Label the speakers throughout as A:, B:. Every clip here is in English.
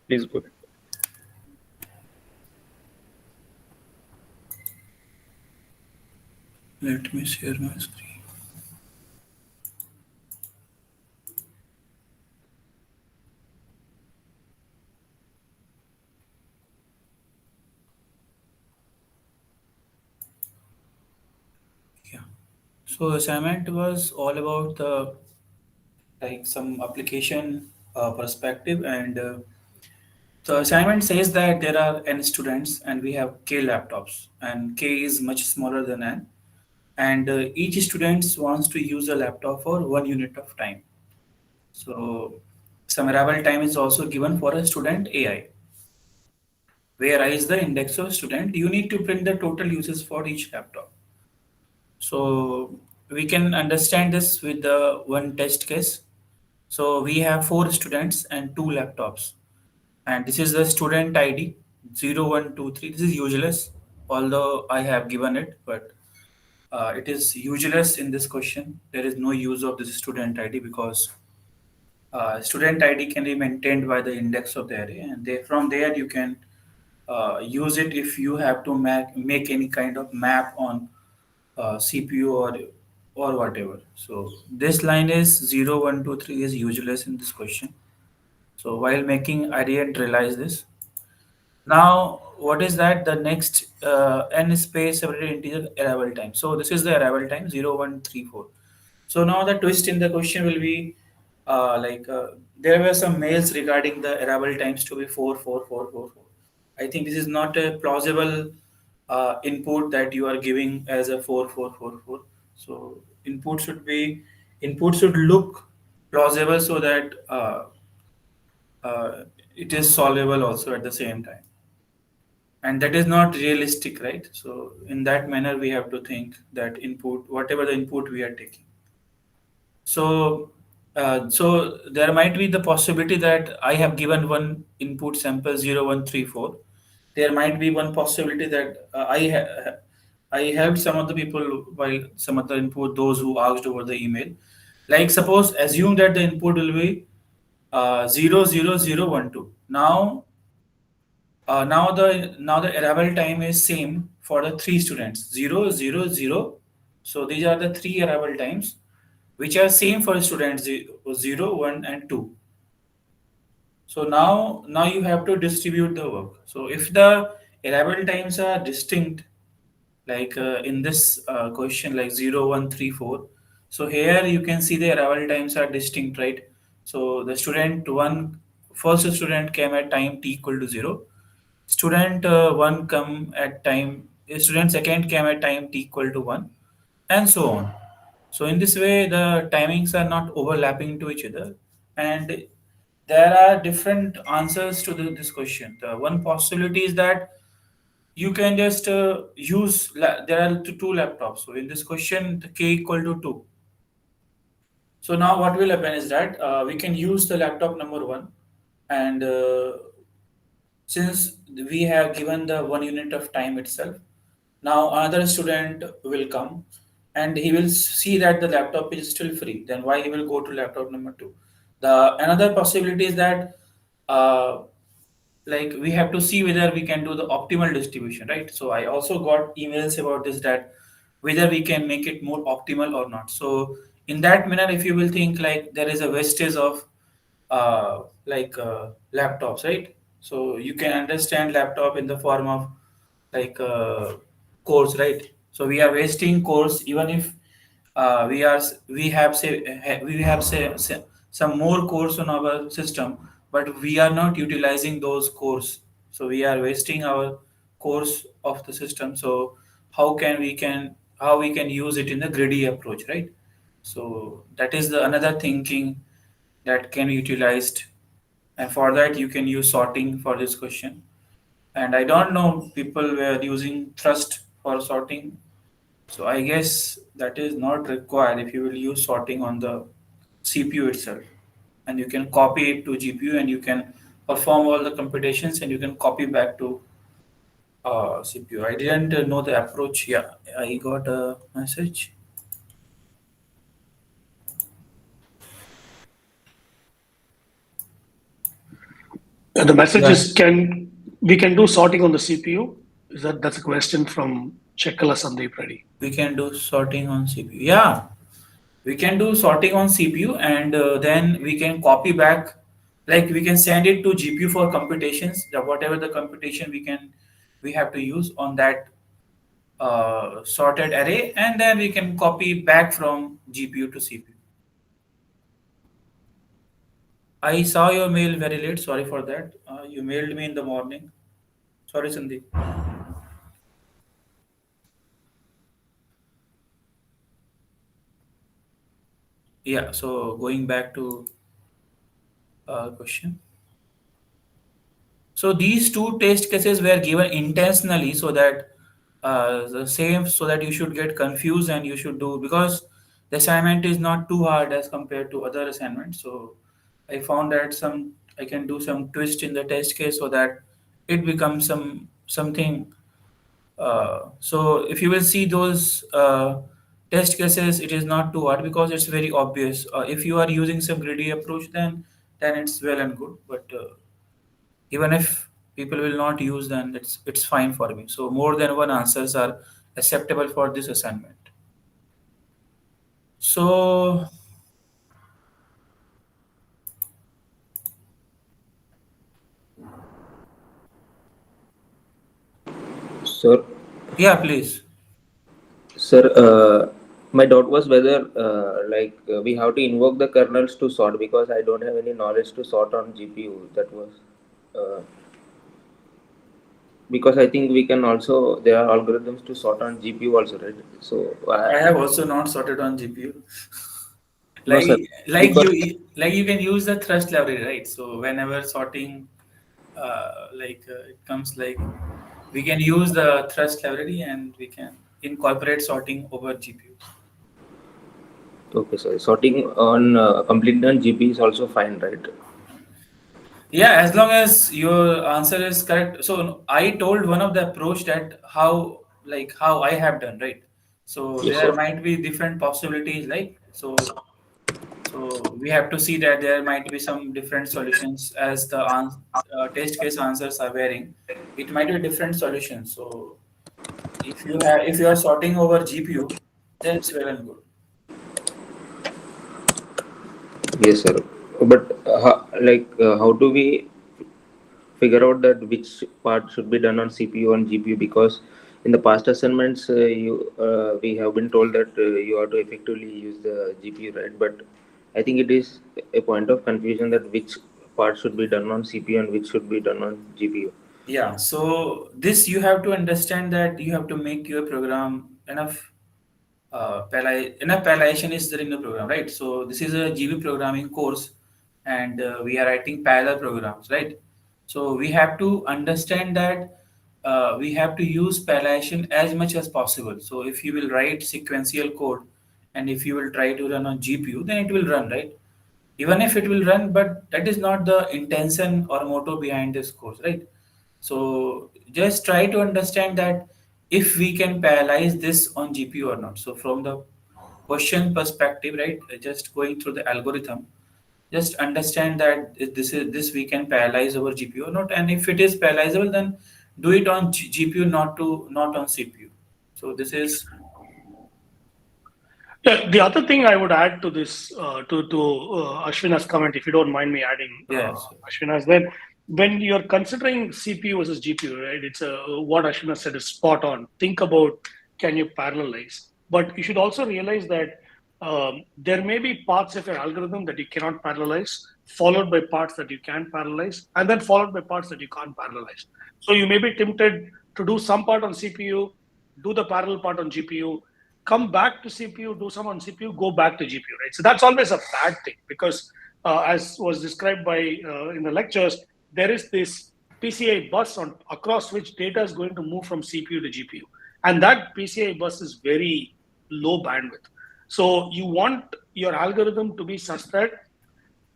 A: Please go ahead.
B: Let me share my screen. Yeah. So assignment was all about the like some application perspective, and the assignment says that there are n students and we have k laptops, and k is much smaller than n, and each student wants to use a laptop for 1 unit of time. So some arrival time is also given for a student AI, where I is the index of student. You need to print the total uses for each laptop. So we can understand this with the one test case. So we have four students and two laptops, and this is the student ID 0123. This is useless, although I have given it, but it is useless in this question. There is no use of this student ID because student ID can be maintained by the index of the array, and from there you can use it if you have to make any kind of map on CPU or whatever. So this line is 0123 is useless in this question. So while making, I didn't realize this. Now, what is that? The next n space separated integer arrival time. So this is the arrival time 0134. So now the twist in the question will be there were some mails regarding the arrival times to be 44444. I think this is not a plausible input that you are giving as a 4444. So input should look plausible so that it is solvable also at the same time, and that is not realistic, right? So in that manner we have to think that input, whatever the input we are taking. So there might be the possibility that I have given one input sample 0134. There might be one possibility that I helped some of the people while some other input, those who asked over the email. Like suppose assume that the input will be 00012. Now the arrival time is same for the three students 000. So these are the three arrival times which are same for students 0, 1, and 2. So now you have to distribute the work. So if the arrival times are distinct, like in this question, like 0134, so here you can see the arrival times are distinct, right? So the student one, first student came at time t equal to 0. Student one come at time. Student second came at time t equal to 1, and so on. So in this way, the timings are not overlapping to each other, and there are different answers to this question. The one possibility is that you can just there are two laptops. So in this question, the k equal to 2. So now what will happen is that we can use the laptop number 1, and since we have given the 1 unit of time itself, now another student will come and he will see that the laptop is still free. Then why he will go to laptop number 2? The another possibility is that uh, like we have to see whether we can do the optimal distribution, right? So I also got emails about this, that whether we can make it more optimal or not. So in that manner, if you will think like there is a wastage of laptops, right? So you can understand laptop in the form of like cores, right? So we are wasting cores even if we have say some more cores on our system, but we are not utilizing those cores. So we are wasting our cores of the system. So how we can use it in a greedy approach, right? So that is the another thinking that can be utilized, and for that you can use sorting for this question. And I don't know people were using thrust for sorting, so I guess that is not required if you will use sorting on the CPU itself. And you can copy it to GPU and you can perform all the computations and you can copy back to CPU. I didn't know the approach. Yeah, I got a message.
A: The message
B: Yeah,
A: is, can we can do sorting on the CPU? That's a question from CHEKKALA Sandeep Reddy.
B: we can do sorting on CPU. Yeah, we can do sorting on CPU, and then we can copy back, like we can send it to GPU for computations, whatever the computation we have to use on that sorted array, and then we can copy back from GPU to CPU. I saw your mail very late. Sorry for that. You mailed me in the morning. Sorry, Sandeep. Yeah. So going back to question. So these two test cases were given intentionally so that the same, so that you should get confused and you should do, because the assignment is not too hard as compared to other assignments. So I found that some I can do some twist in the test case so that it becomes something. So if you will see those test cases, it is not too hard because it's very obvious. If you are using some greedy approach, then it's well and good. But even if people will not use, then it's fine for me. So more than one answers are acceptable for this assignment. So
C: Sir,
B: yeah, please.
C: sir, my doubt was whether we have to invoke the kernels to sort because I don't have any knowledge to sort on GPU. That was uh, because I think we can also there are algorithms to sort on GPU also, right? So
B: I have also not sorted on GPU.
C: no, sir,
B: Like
C: because
B: you can use the thrust library, right? So whenever sorting it comes, like we can use the thrust library and we can incorporate sorting over GPU.
C: okay, sir, sorting on completely on GPU is also fine, right?
B: Yeah, as long as your answer is correct. So I told one of the approach that how I have done, right? So
C: Yes,
B: there
C: sir.
B: might be different possibilities, so we have to see that there might be some different solutions as the test case answers are varying. It might be different solutions. So if you are sorting over GPU, then it's well and good.
C: Yes, sir. But how do we figure out that which part should be done on CPU and GPU? Because in the past assignments, we have been told that you have to effectively use the GPU, right? But I think it is a point of confusion that which part should be done on CPU and which should be done on GPU.
B: Yeah, so this you have to understand that you have to make your program enough parallelization is there in the program, right? So this is a GB programming course, and we are writing parallel programs, right? So we have to understand that we have to use parallelization as much as possible. So if you will write sequential code, and if you will try to run on GPU, then it will run, right? Even if it will run, but that is not the intention or motto behind this course, right? So just try to understand that if we can parallelize this on GPU or not. So from the question perspective, right, just going through the algorithm, just understand that this we can parallelize over GPU or not, and if it is parallelizable, then do it on GPU, not on CPU. So this is
A: Yeah, the other thing I would add to this, to Ashwina's comment, if you don't mind me adding,
B: yes,
A: Ashwina's, then when you're considering CPU versus GPU, right? It's what Ashwina said is spot on. Think about, can you parallelize? But you should also realize that there may be parts of your algorithm that you cannot parallelize, followed by parts that you can parallelize, and then followed by parts that you can't parallelize. So you may be tempted to do some part on CPU, do the parallel part on GPU, come back to CPU, do some on CPU, go back to GPU, right? So that's always a bad thing because, as was described by in the lectures, there is this PCI bus on across which data is going to move from CPU to GPU, and that PCI bus is very low bandwidth. So you want your algorithm to be such that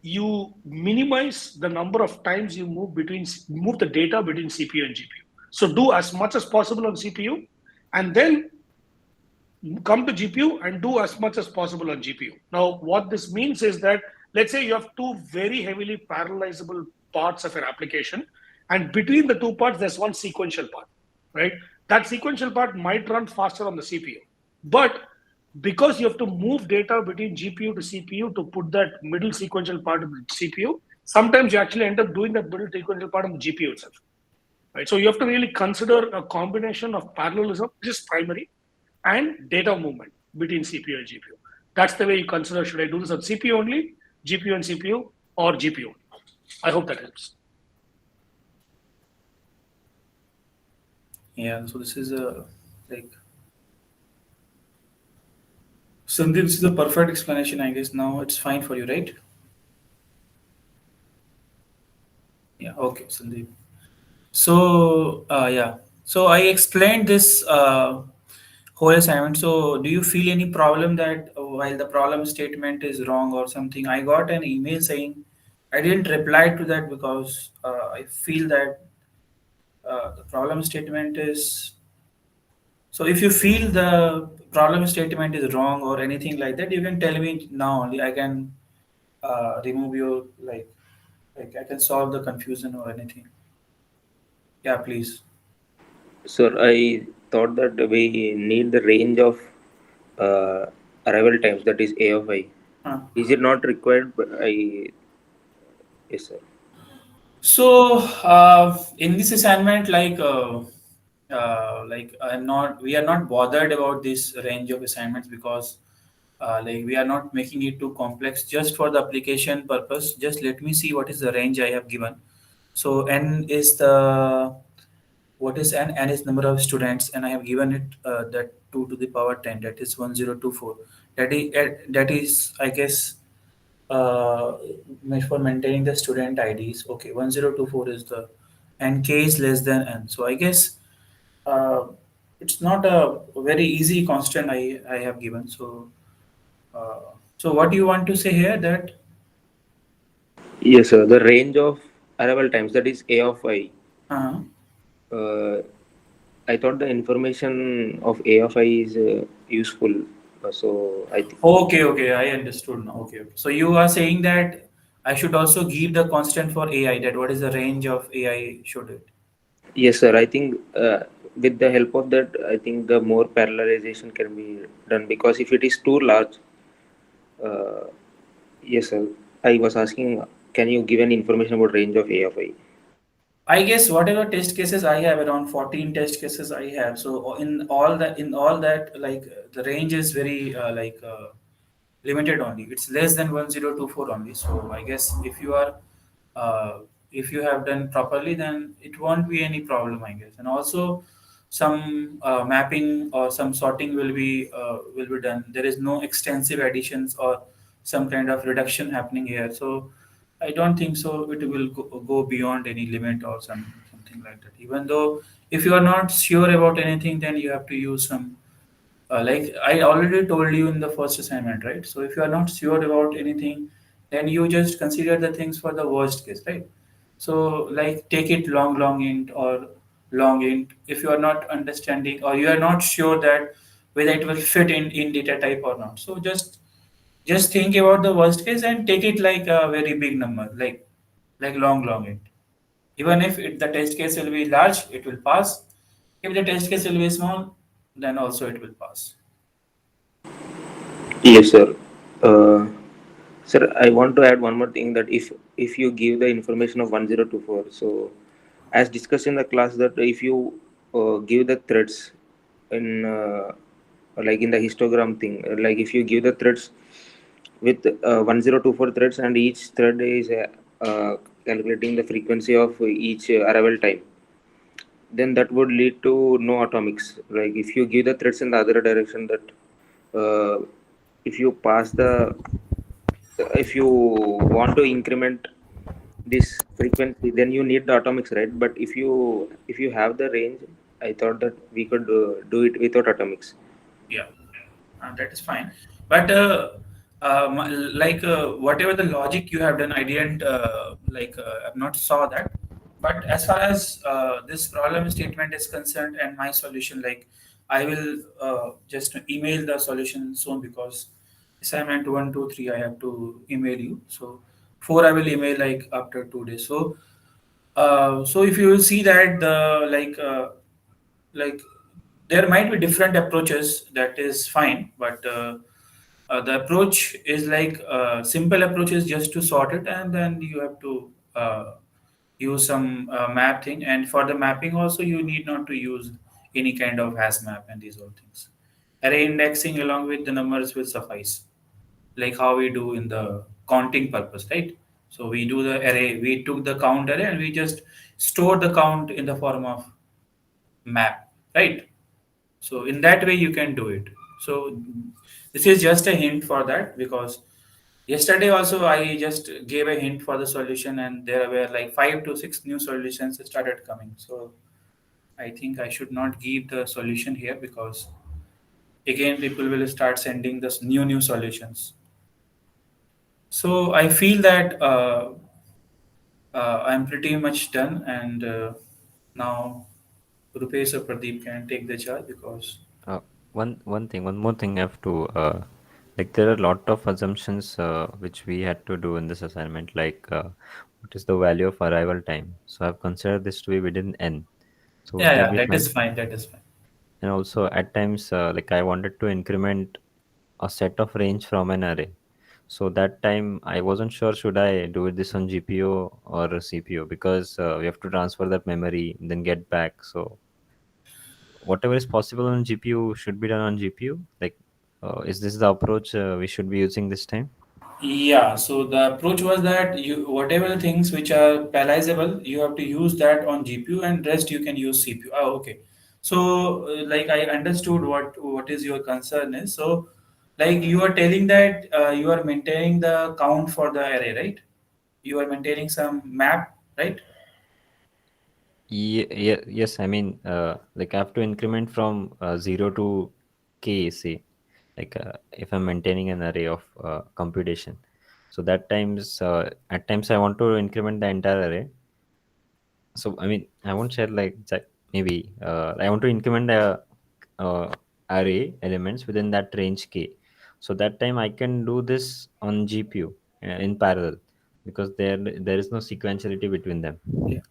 A: you minimize the number of times you move the data between CPU and GPU. So do as much as possible on CPU, and then come to GPU and do as much as possible on GPU. Now, what this means is that let's say you have two very heavily parallelizable parts of your application, and between the two parts, there's one sequential part, right? That sequential part might run faster on the CPU, but because you have to move data between GPU to CPU to put that middle sequential part of the CPU, sometimes you actually end up doing that middle sequential part on the GPU itself, right? So you have to really consider a combination of parallelism, which is primary, and data movement between CPU and GPU. That's the way you consider, should I do this on CPU only, GPU and CPU, or GPU? I hope that helps.
B: Yeah, so this is a like Sandeep, this is a perfect explanation, I guess. Now it's fine for you, right? Yeah, okay, Sandeep. So, yeah. So I explained this whole assignment. So, do you feel any problem that while the problem statement is wrong or something? I got an email saying I didn't reply to that because I feel that the problem statement is. So, if you feel the problem statement is wrong or anything like that, you can tell me now only. I can remove your like I can solve the confusion or anything. Yeah, please.
C: Sir, I thought that we need the range of uh, arrival times, that is A of I.
B: Huh.
C: Is it not required? But I yes, sir.
B: So in this assignment, I'm not, we are not bothered about this range of assignments because like we are not making it too complex just for the application purpose. Just let me see what is the range I have given. So n is the what is n? N is number of students, and I have given it that 2 to the power 10. That is 1024. That is I guess for maintaining the student IDs. Okay, 1024 is the and k is less than n. So I guess uh, it's not a very easy constant I have given. So what do you want to say here? That
C: Yes, sir. The range of arrival times, that is A of I.
B: uh,
C: Uh, I thought the information of A of I is useful. So I think
B: okay, I understood now. Okay. So you are saying that I should also give the constant for AI. That what is the range of AI should it?
C: yes, sir. I think with the help of that, I think the more parallelization can be done, because if it is too large, uh, yes, sir. I was asking, can you give any information about range of A of I?
B: I guess whatever test cases I have, around 14 test cases I have. So in all that, the range is very limited only. It's less than 1024 only. So I guess uh, if you have done properly, then it won't be any problem, I guess. And also some mapping or some sorting will be done. There is no extensive additions or some kind of reduction happening here. So I don't think so. It will go beyond any limit or something like that. Even though if you are not sure about anything, then you have to use some like I already told you in the first assignment, right? So if you are not sure about anything, then you just consider the things for the worst case, right? So like take it long int or long int if you are not understanding or you are not sure that whether it will fit in data type or not. So just think about the worst case and take it like a very big number, like long int. Even if the test case will be large, it will pass. If the test case will be small, then also it will pass.
C: Yes, sir. Uh, Sir, I want to add one more thing, that if you give the information of 1024, so as discussed in the class, that if you give the threads in like in the histogram thing, like if you give the threads with 1024 threads, and each thread is calculating the frequency of each arrival time, then that would lead to no atomics. Like if you give the threads in the other direction, that uh, if you pass the if you want to increment this frequency, then you need the atomics, right? But if you have the range, I thought that we could do it without atomics.
B: Yeah, that is fine. But whatever the logic you have done, I didn't I've not saw that. But as far as this problem statement is concerned and my solution, like I will just email the solution soon because assignment 1, 2, 3 I have to email you. So 4 I will email like after 2 days. So so if you will see that the like there might be different approaches, that is fine, but the approach is like simple approach is just to sort it, and then you have to use some map thing, and for the mapping also you need not to use any kind of hash map and these all things. Array indexing along with the numbers will suffice, like how we do in the counting purpose, right? So we do the array, we took the count array and we just store the count in the form of map, right? So in that way you can do it. So this is just a hint for that, because yesterday also I just gave a hint for the solution and there were like 5 to 6 new solutions started coming. So I think I should not give the solution here, because again people will start sending this new solutions. So I feel that I'm pretty much done, and now Rupesh or Pradeep can take the charge, because
D: One more thing I have to like there are a lot of assumptions which we had to do in this assignment, like what is the value of arrival time. So I've considered this to be within n. So would
B: yeah,
D: that
B: yeah,
D: be
B: that
D: fine?
B: is fine. That is fine.
D: And also at times like I wanted to increment a set of range from an array. So that time I wasn't sure should I do this on GPU or CPU, because we have to transfer that memory then get back. So whatever is possible on GPU should be done on GPU. Like, is this the approach we should be using this time?
B: Yeah, so the approach was that you whatever the things which are parallelizable, you have to use that on GPU, and rest you can use CPU. Oh, okay. So like I understood what is your concern is. So like you are telling that you are maintaining the count for the array, right? You are maintaining some map, right?
D: Yes, I mean, like I have to increment from 0 to k, say, like if I'm maintaining an array of computation. So that times, at times I want to increment the entire array. So I mean, I won't share like maybe I want to increment the array elements within that range k. So that time I can do this on GPU in parallel, because there is no sequentiality between them.
B: Yeah.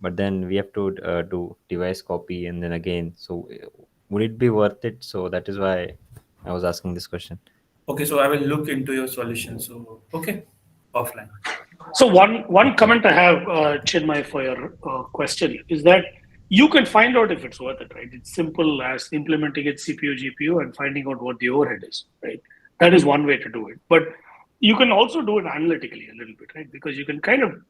D: But then we have to do device copy and then again. So would it be worth it? So that is why I was asking this question.
B: Okay, so I will look into your solution. So okay, offline.
A: So one
D: Okay.
A: comment I have, Chinmay, for your question is that you can find out if it's worth it, right? It's simple as implementing it CPU GPU and finding out what the overhead is, right? That is one way to do it, but you can also do it analytically a little bit, right? Because you can kind of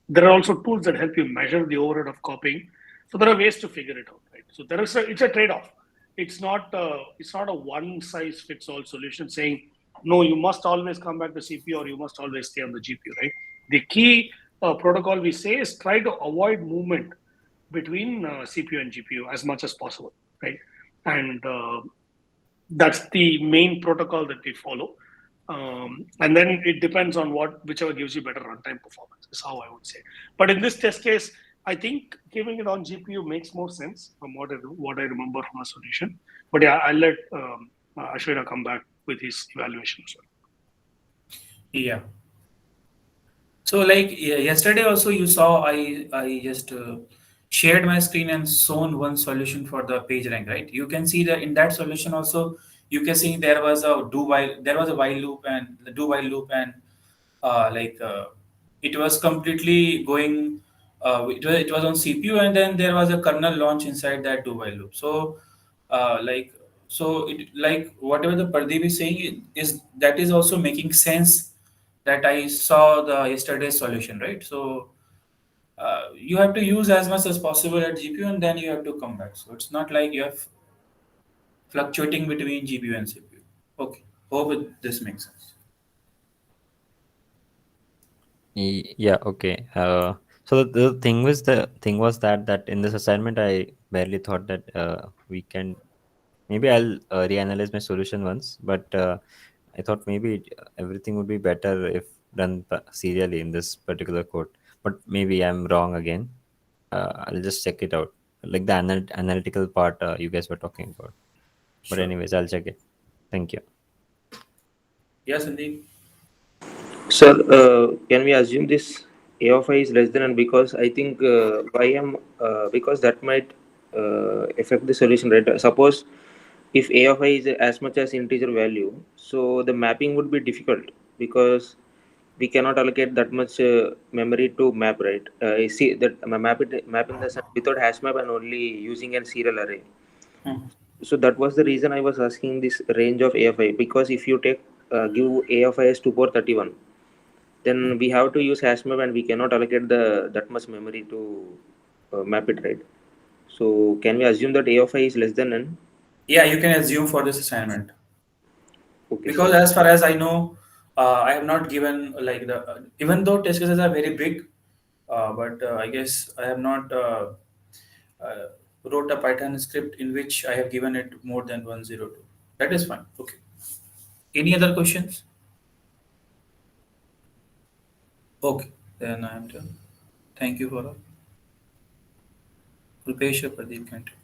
A: there are also tools that help you measure the overhead of copying. So there are ways to figure it out, right? So it's a trade-off. It's not a one size fits all solution saying no, you must always come back to CPU or you must always stay on the GPU, right? The key protocol we say is try to avoid movement between CPU and GPU as much as possible, right? And that's the main protocol that we follow. And then it depends on whichever gives you better runtime performance is how I would say. But in this test case, I think giving it on GPU makes more sense from what I remember from a solution. But yeah, I'll let Ashwina come back with his evaluation as well.
B: Yeah. So like yesterday also you saw I just shared my screen and shown one solution for the page rank, right? You can see that in that solution also you can see there was a while loop and the do while loop, and like it was completely going it was on CPU, and then there was a kernel launch inside that do while loop. So like so it like whatever the Pardeep is saying is that is also making sense, that I saw the yesterday's solution, right? So you have to use as much as possible at GPU, and then you have to come back. So it's not like you have fluctuating between GPU and CPU. Okay, hope this makes sense.
D: Yeah, okay. So the thing was that in this assignment I barely thought that we can, maybe I'll reanalyze my solution once, but I thought maybe everything would be better if done serially in this particular code. But maybe I'm wrong again. I'll just check it out, like the analytical part you guys were talking about. But
B: Sure.
D: anyways, I'll check it. Thank you.
B: Yes, Sandeep.
C: Sir, can we assume this a of I is less than n? Because I think because that might affect the solution, right? Suppose if a of I is as much as integer value, so the mapping would be difficult because we cannot allocate that much memory to map, right? I see that map in the sense without hash map and only using a serial array.
B: Hmm.
C: So that was the reason I was asking this range of a of I, because if you take give a of I as 2 power 31, then we have to use hash map and we cannot allocate the that much memory to map it, right? So can we assume that a of I is less than n?
B: Yeah, you can assume for this assignment.
C: Okay,
B: Because
C: sir.
B: as far as I know, I have not given like the even though test cases are very big, but I guess I have not uh, wrote a Python script in which I have given it more than 102. That is fine. Okay. Any other questions? Okay, then I am done. Thank you for Rupesh or Pradeep can take.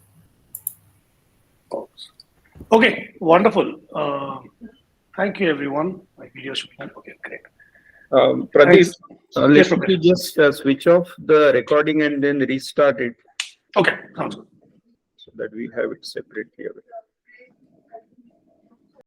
A: Okay, wonderful. Thank you, everyone. My video is showing. Okay, great.
E: Pradeep,
A: Thanks. Yes,
E: let me
A: Rupesh.
E: just switch off the recording and then restart it
A: Okay, sounds good.
E: so that we have it separately available.